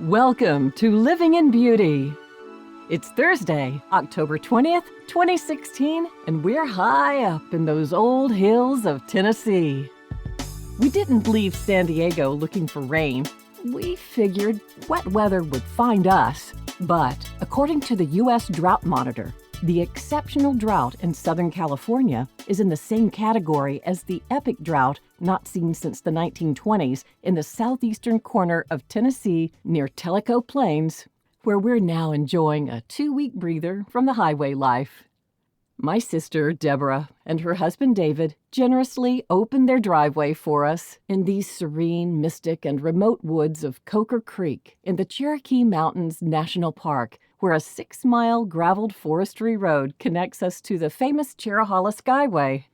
Welcome to Living in Beauty. It's Thursday, October 20th, 2016, and we're high up in those old hills of Tennessee. We didn't leave San Diego looking for rain. We figured wet weather would find us. But according to the U.S. Drought Monitor, the exceptional drought in Southern California is in the same category as the epic drought not seen since the 1920s in the southeastern corner of Tennessee near Tellico Plains, where we're now enjoying a 2-week breather from the highway life. My sister, Deborah, and her husband, David, generously opened their driveway for us in these serene, mystic, and remote woods of Coker Creek in the Cherokee Mountains National Park, where a 6-mile graveled forestry road connects us to the famous Cherahalla Skyway.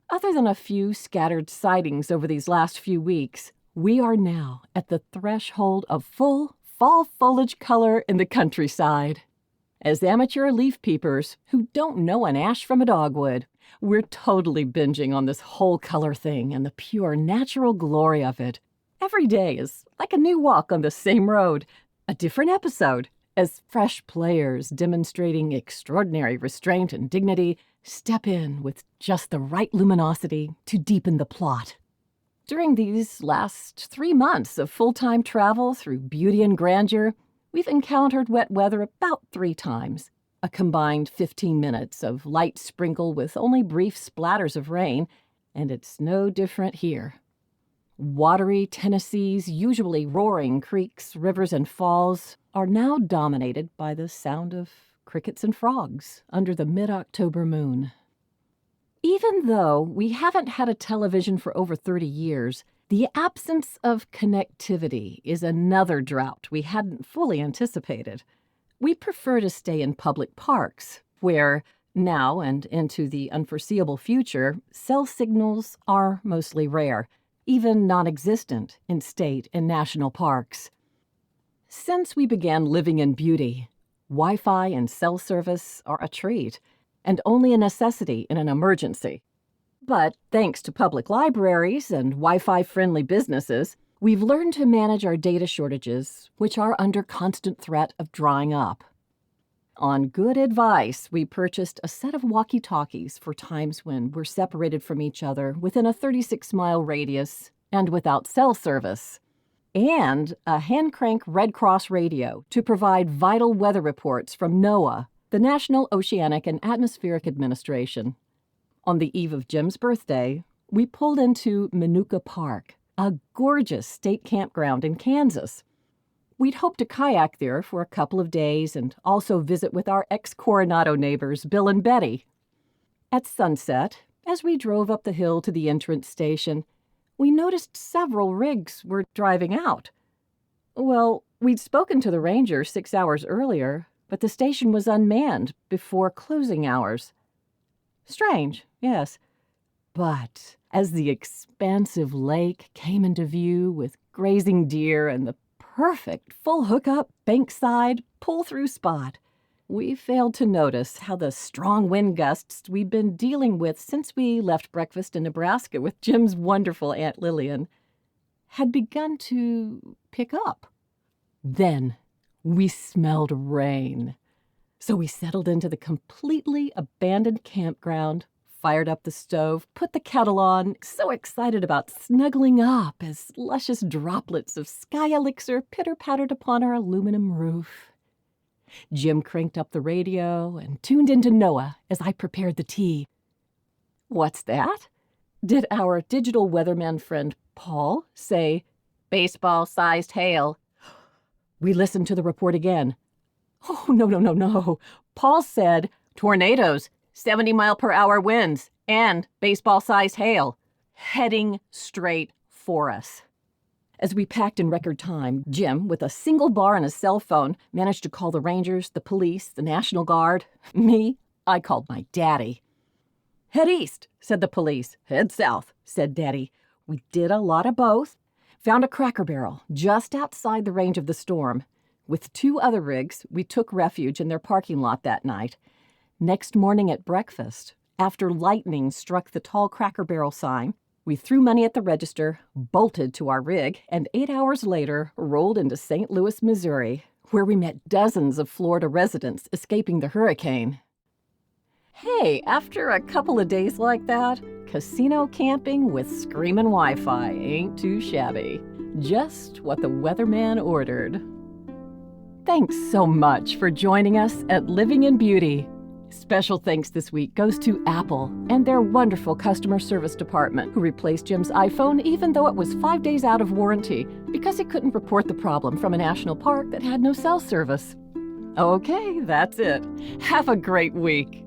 Other than a few scattered sightings over these last few weeks, we are now at the threshold of full fall foliage color in the countryside. As amateur leaf peepers who don't know an ash from a dogwood, we're totally binging on this whole color thing and the pure natural glory of it. Every day is like a new walk on the same road, a different episode, as fresh players demonstrating extraordinary restraint and dignity step in with just the right luminosity to deepen the plot. During these last 3 months of full-time travel through beauty and grandeur, we've encountered wet weather about 3 times, a combined 15 minutes of light sprinkle with only brief splatters of rain, and it's no different here. Watery Tennessee's usually roaring creeks, rivers, and falls are now dominated by the sound of crickets and frogs under the mid-October moon. Even though we haven't had a television for over 30 years, the absence of connectivity is another drought we hadn't fully anticipated. We prefer to stay in public parks, where, now and into the unforeseeable future, cell signals are mostly rare, even non-existent in state and national parks. Since we began living in beauty, Wi-Fi and cell service are a treat, and only a necessity in an emergency. But thanks to public libraries and Wi-Fi-friendly businesses, we've learned to manage our data shortages, which are under constant threat of drying up. On good advice, we purchased a set of walkie-talkies for times when we're separated from each other within a 36-mile radius and without cell service, and a hand-crank Red Cross radio to provide vital weather reports from NOAA, the National Oceanic and Atmospheric Administration. On the eve of Jim's birthday, we pulled into Manuka Park, a gorgeous state campground in Kansas. We'd hoped to kayak there for a couple of days and also visit with our ex-Coronado neighbors, Bill and Betty. At sunset, as we drove up the hill to the entrance station, we noticed several rigs were driving out. Well, we'd spoken to the ranger 6 hours earlier, but the station was unmanned before closing hours. Strange, yes. But as the expansive lake came into view with grazing deer and the perfect full hookup, bankside, pull-through spot, we failed to notice how the strong wind gusts we'd been dealing with since we left breakfast in Nebraska with Jim's wonderful Aunt Lillian had begun to pick up. Then we smelled rain. So we settled into the completely abandoned campground, fired up the stove, put the kettle on, so excited about snuggling up as luscious droplets of sky elixir pitter-pattered upon our aluminum roof. Jim cranked up the radio and tuned into NOAA as I prepared the tea. What's that? Did our digital weatherman friend Paul say, baseball-sized hail? We listened to the report again. Oh, no. Paul said, tornadoes, 70-mile-per-hour winds, and baseball-sized hail, heading straight for us. As we packed in record time, Jim, with a single bar and a cell phone, managed to call the Rangers, the police, the National Guard. Me, I called my daddy. Head east, said the police. Head south, said Daddy. We did a lot of both. Found a Cracker Barrel just outside the range of the storm. With 2 other rigs, we took refuge in their parking lot that night. Next morning at breakfast, after lightning struck the tall Cracker Barrel sign, We threw money at the register, bolted to our rig, and 8 hours later rolled into St. Louis, Missouri, where we met dozens of Florida residents escaping the hurricane. Hey, after a couple of days like that, casino camping with screamin' Wi-Fi ain't too shabby. Just what the weatherman ordered. Thanks so much for joining us at Living in Beauty. Special thanks this week goes to Apple and their wonderful customer service department, who replaced Jim's iPhone even though it was 5 days out of warranty because he couldn't report the problem from a national park that had no cell service. Okay, that's it. Have a great week.